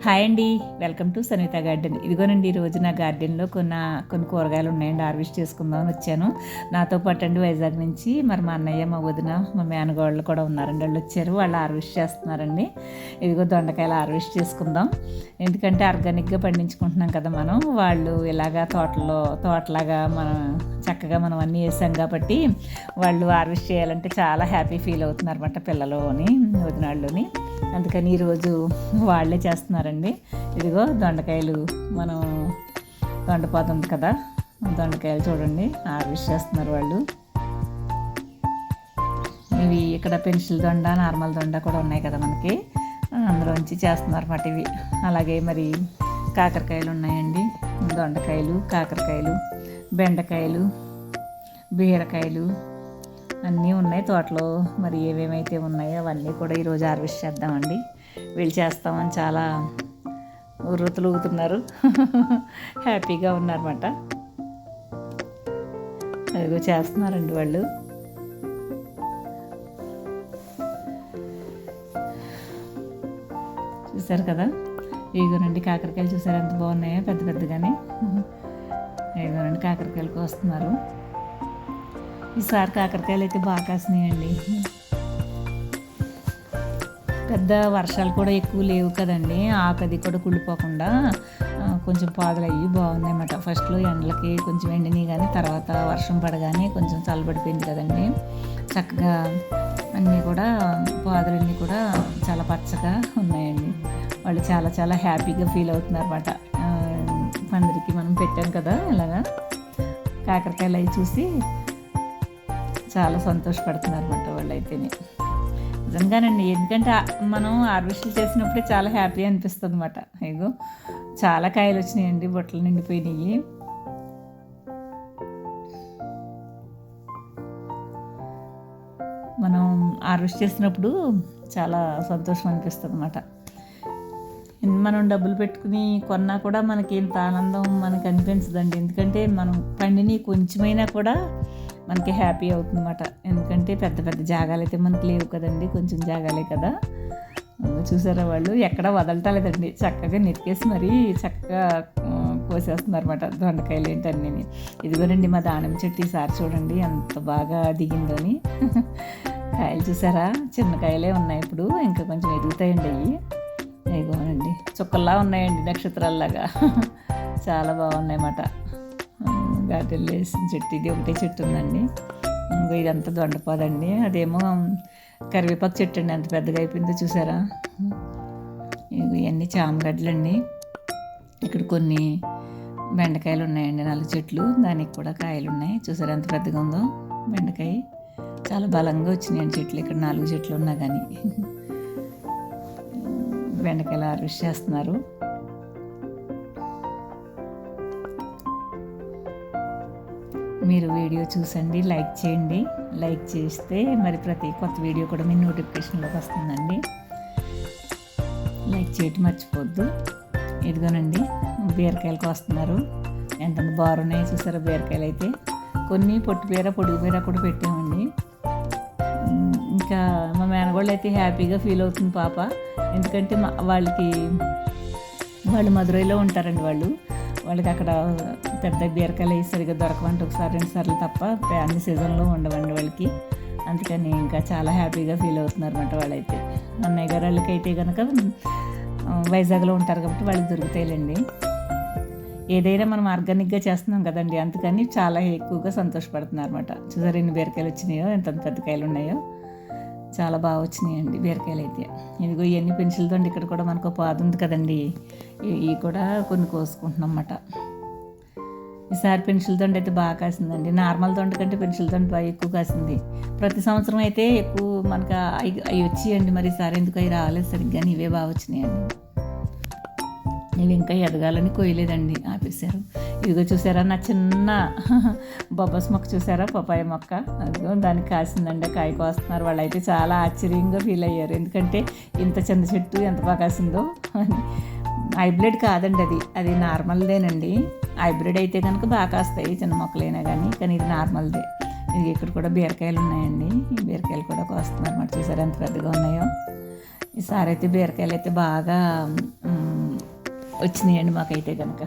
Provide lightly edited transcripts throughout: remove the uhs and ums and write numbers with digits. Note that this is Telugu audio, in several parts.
హాయ్ అండి, వెల్కమ్ టు సనిత గార్డెన్. ఇదిగోనండి, ఈరోజు నా గార్డెన్లో కొన్ని కూరగాయలు ఉన్నాయండి, హార్వెస్ట్ చేసుకుందామని వచ్చాను. నాతో పాటు అండి వైజాగ్ నుంచి మరి మా అన్నయ్య, మా వదిన, మా మేనగోళ్ళు కూడా ఉన్నారండి. వాళ్ళు వచ్చారు, వాళ్ళు హార్వెస్ట్ చేస్తున్నారండి. ఇదిగో దొండకాయలు హార్వెస్ట్ చేసుకుందాం. ఎందుకంటే ఆర్గానిక్గా పండించుకుంటున్నాం కదా మనం. వాళ్ళు ఇలాగా తోటలాగా చక్కగా మనం అన్నీ వేసాం కాబట్టి వాళ్ళు హార్వెస్ట్ చేయాలంటే చాలా హ్యాపీ ఫీల్ అవుతున్నారు అన్నమాట, పిల్లలుని వదినాళ్ళని. అందుకని ఈరోజు వాళ్ళే చేస్తున్నారండి. ఇదిగో దొండకాయలు, మనం దొండపాత ఉంది కదా, దొండకాయలు చూడండి హార్వెస్ట్ చేస్తున్నారు వాళ్ళు. ఇవి ఇక్కడ పెన్సిల్ దొండ, నార్మల్ దొండ కూడా ఉన్నాయి కదా మనకి, అందులోంచి చేస్తున్నారు అన్నమాట ఇవి. అలాగే మరి కాకరకాయలు ఉన్నాయండి, దొండకాయలు, కాకరకాయలు, బెండకాయలు, బీరకాయలు అన్నీ ఉన్నాయి తోటలో. మరి ఏమేమైతే ఉన్నాయో అవన్నీ కూడా ఈరోజు హార్వెస్ట్ చేద్దామండి. వీళ్ళు చేస్తామని చాలా ఉర్రూతలుగుతున్నారు, హ్యాపీగా ఉన్నారన్నమాట. అదిగో చేస్తున్నారండి వాళ్ళు. చూసారు కదా, ఇదిగోనండి కాకరకాయలు చూసారు ఎంత బాగున్నాయో, పెద్ద పెద్దగానే. ఇదిగోనండి కాకరకాయలకు వస్తున్నారు. ఈసారి కాకరకాయలు అయితే బాగా కాసినాయండి. పెద్ద వర్షాలు కూడా ఎక్కువ లేవు కదండి, ఆకది కూడా కుళ్ళిపోకుండా కొంచెం పాదులు అయ్యి బాగున్నాయన్నమాట. ఫస్ట్లో ఎండలకి కొంచెం ఎండినాయి, కానీ తర్వాత వర్షం పడగానే కొంచెం చల్లబడిపోయింది కదండి. చక్కగా అన్నీ కూడా పాదులన్నీ కూడా చాలా పచ్చగా ఉన్నాయండి. వాళ్ళు చాలా చాలా హ్యాపీగా ఫీల్ అవుతున్నారు అన్నమాట. పందిరికి మనం పెట్టాం కదా ఇలాగా, కాకరకాయలు అవి చూసి చాలా సంతోషపడుతున్నారు అన్నమాట వాళ్ళు అయితేనే. నిజంగానండి, ఎందుకంటే మనం హార్వెస్ట్ చేసినప్పుడే చాలా హ్యాపీ అనిపిస్తుంది అన్నమాట. ఇగో చాలా కాయలు వచ్చినాయండి, బొట్టలు నిండిపోయినాయి. మనం హార్వెస్ట్ చేసినప్పుడు చాలా సంతోషం అనిపిస్తుంది అన్నమాట. మనం డబ్బులు పెట్టుకుని కొన్నా కూడా మనకి ఇంత ఆనందం మనకు అనిపించదండి. ఎందుకంటే మనం పండిని కొంచెమైనా కూడా మనకి హ్యాపీ అవుతుందన్నమాట. ఎందుకంటే పెద్ద పెద్ద జాగాలు అయితే మనకి లేవు కదండి, కొంచెం జాగాలే కదా. చూసారా, వాళ్ళు ఎక్కడ వదలటలేదండి, చక్కగా నెరికేసి మరీ చక్కగా కోసేస్తున్నారు అన్నమాట దొండకాయలు ఏంటన్నీ. ఇదిగోనండి మా దానిమ్మ చెట్టు, ఈసారి చూడండి ఎంత బాగా దిగిందని. కాయలు చూసారా, చిన్న కాయలే ఉన్నాయి, ఇప్పుడు ఇంకా కొంచెం ఎదుగుతాయండి అవి. ఇదిగోనండి చుక్కల్లా ఉన్నాయండి, నక్షత్రాల్లాగా. చాలా బాగున్నాయి అన్నమాట. గార్డెన్లో వేసిన చెట్టు ఇది, ఒకటే చెట్టు ఉందండి. ఇంకో ఇదంతా దొండపాదండి, అదేమో కరివేపాకు చెట్టు అండి, ఎంత పెద్దగా అయిపోయిందో చూసారా. ఇవన్నీ చామగడ్డలండి. ఇక్కడ కొన్ని బెండకాయలు ఉన్నాయండి, 4 చెట్లు, దానికి కూడా కాయలు ఉన్నాయి. చూసారా ఎంత పెద్దగా ఉందో బెండకాయ, చాలా బలంగా వచ్చినాయండి చెట్లు. ఇక్కడ 4 చెట్లు ఉన్నా కానీ బెండకాయలు హార్వెస్ట్ చేస్తున్నారు. మీరు వీడియో చూసండి, లైక్ చేయండి. లైక్ చేస్తే మరి ప్రతి కొత్త వీడియో కూడా మీ నోటిఫికేషన్లోకి వస్తుందండి. లైక్ చేయటం మర్చిపోద్దు. ఇదిగోనండి బీరకాయలకు వస్తున్నారు, ఎంత బాగున్నాయి చూసారా బీరకాయలు అయితే. కొన్ని పొట్టు బీర, పొడుగు బీర కూడా పెట్టామండి. ఇంకా మా మేనగోళ్ళు అయితే హ్యాపీగా ఫీల్ అవుతుంది పాప. ఎందుకంటే వాళ్ళు మదురైలో ఉంటారండి. వాళ్ళకి అక్కడ పెద్ద బీరకాయలు సరిగ్గా దొరకవంటే ఒకసారి 2 సార్లు తప్ప అన్ని సీజన్లో ఉండవండి వాళ్ళకి. అందుకని ఇంకా చాలా హ్యాపీగా ఫీల్ అవుతున్నారు అన్నమాట వాళ్ళైతే. అన్నయ్య గారు వాళ్ళకైతే కనుక వైజాగ్లో ఉంటారు కాబట్టి వాళ్ళకి దొరుకుతాయిలేండి. ఏదైనా మనం ఆర్గానిక్గా చేస్తున్నాం కదండి, అందుకని చాలా ఎక్కువగా సంతోషపడుతున్నారు అన్నమాట. చూసారు ఎన్ని బీరకాయలు వచ్చినాయో, ఎంత పెద్ద కాయలు ఉన్నాయో, చాలా బాగా వచ్చినాయండి బీరకాయలు అయితే. ఇదిగో ఇవన్నీ పెన్సిల్ దొండ, ఇక్కడ కూడా మనకు పాదు ఉంది కదండి, ఇవి కూడా కొన్ని కోసుకుంటున్నాం అన్నమాట. ఈసారి పెన్సిల్ దొండ అయితే బాగా కాసిందండి. నార్మల్ దొండ కంటే పెన్సిల్ దొండ బాగా ఎక్కువ కాసింది. ప్రతి సంవత్సరం అయితే ఎక్కువ మనకు అవి వచ్చాయండి, మరి ఈసారి ఎందుకు అవి రాలేదు సరిగ్గా, ఇవే బాగా వచ్చినాయండి. ఇవి ఇంకా ఎదగాలని కొయ్యలేదండి, ఆపేశారు. ఇదిగో చూసారా నా చిన్న బొబ్బస్ మొక్క చూసారా, పపాయ మొక్క, అదిగో దానికి కాసిందండి, కాయ కోస్తున్నారు. వాళ్ళు అయితే చాలా ఆశ్చర్యంగా ఫీల్ అయ్యారు, ఎందుకంటే ఇంత చిన్న చెట్టు ఎంత బాగా కాసిందో అని. హైబ్రిడ్ కాదండి, అది నార్మల్దేనండి. హైబ్రిడ్ అయితే కనుక బాగా కాస్తాయి చిన్న మొక్కలైనా కానీ ఇది నార్మల్దే. ఇది ఇక్కడ కూడా బీరకాయలు ఉన్నాయండి, ఈ బీరకాయలు కూడా కోస్తున్నారు అన్నమాట. చూసారా ఎంత పెద్దగా ఉన్నాయో. ఈసారి అయితే బీరకాయలు అయితే బాగా వచ్చినాయండి మాకైతే కనుక.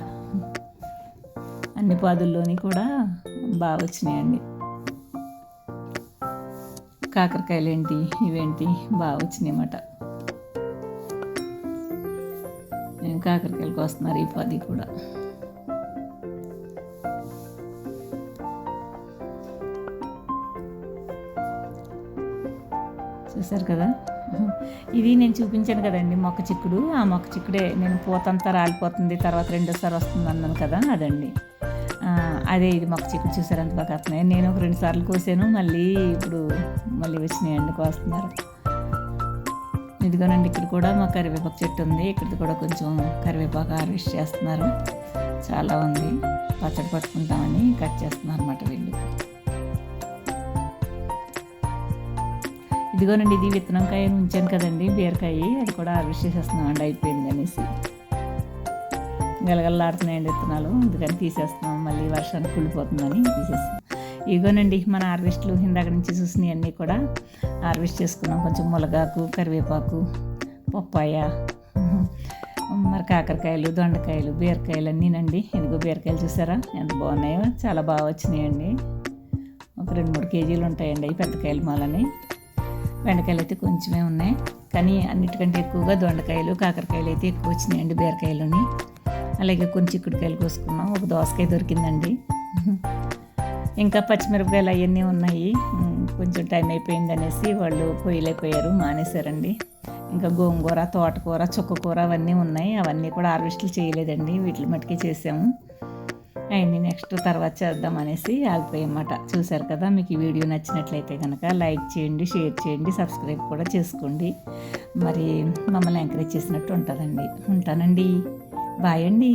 అన్ని పాదుల్లోని కూడా బాగా వచ్చినాయండి. కాకరకాయలు ఏంటి ఇవేంటి బాగా వచ్చినాయి అన్నమాట. కాకరకాయలకు వస్తున్నారు ఈ పాది కూడా. చూసారు కదా, ఇది నేను చూపించాను కదండి మొక్క చిక్కుడు. ఆ మొక్క చిక్కుడే నేను పూతంతా రాలిపోతుంది తర్వాత రెండోసారి వస్తుంది అన్నాను కదా, అదండి అదే ఇది మొక్క చిక్కుడు. చూసారు అంత బాగా వస్తున్నాయి. నేను ఒక 2 సార్లు కోసాను, ఇప్పుడు మళ్ళీ వచ్చినాయండి కోస్తున్నారు. ఇదిగోనండి ఇక్కడ కూడా మా కరివేపాకు చెట్టు ఉంది. ఇక్కడ కూడా కొంచెం కరివేపాకు హార్వెస్ట్ చేస్తున్నారు. చాలా ఉంది, పచ్చడి పట్టుకుంటామని కట్ చేస్తున్నారు అన్నమాట వీళ్ళు. ఇదిగోనండి ఇది విత్తనంకాయ ఉంచాను కదండి బీరకాయ, అది కూడా హార్వెస్ట్ చేసేస్తున్నామండి అయిపోయింది అనేసి. గలగలలాడుతున్నాయండి విత్తనాలు, అందుకని తీసేస్తున్నాం. మళ్ళీ వర్షానికి కుళ్ళిపోతుందని తీసేస్తాం. ఇదిగోనండి మన హార్వెస్ట్లు ఇందాక నుంచి చూసినవి అన్నీ కూడా హార్వెస్ట్ చేసుకున్నాం. కొంచెం మునగాకు, కరివేపాకు, పప్పాయ, మరి కాకరకాయలు, దొండకాయలు, బీరకాయలు అన్నీనండి. ఇదిగో బీరకాయలు చూసారా ఎంత బాగున్నాయో, చాలా బాగా వచ్చినాయండి. ఒక 2-3 కేజీలు ఉంటాయండి అవి పెద్ద కాయలు మాలని. బెండకాయలు అయితే కొంచెమే ఉన్నాయి, కానీ అన్నిటికంటే ఎక్కువగా దొండకాయలు, కాకరకాయలు అయితే ఎక్కువ వచ్చినాయండి బీరకాయలని. అలాగే కొన్ని చిక్కుడుకాయలు కోసుకున్నాం, ఒక దోసకాయ దొరికిందండి. ఇంకా పచ్చిమిరపకాయలు అవన్నీ ఉన్నాయి. కొంచెం టైం అయిపోయింది అనేసి వాళ్ళు పొయ్యలేకపోయారు, మానేశారండి. ఇంకా గోంగూర, తోటకూర, చుక్కకూర అవన్నీ ఉన్నాయి. అవన్నీ కూడా హార్వెస్ట్లు చేయలేదండి, వీటి మట్టుకే చేసాము. అవన్నీ నెక్స్ట్ తర్వాత చేద్దాం అనేసి ఆగిపోయామాట. చూసారు కదా, మీకు ఈ వీడియో నచ్చినట్లయితే కనుక లైక్ చేయండి, షేర్ చేయండి, సబ్స్క్రైబ్ కూడా చేసుకోండి. మరి మమ్మల్ని ఎంకరేజ్ చేసినట్టు ఉంటుందండి. ఉంటానండి, బాయ్ అండి.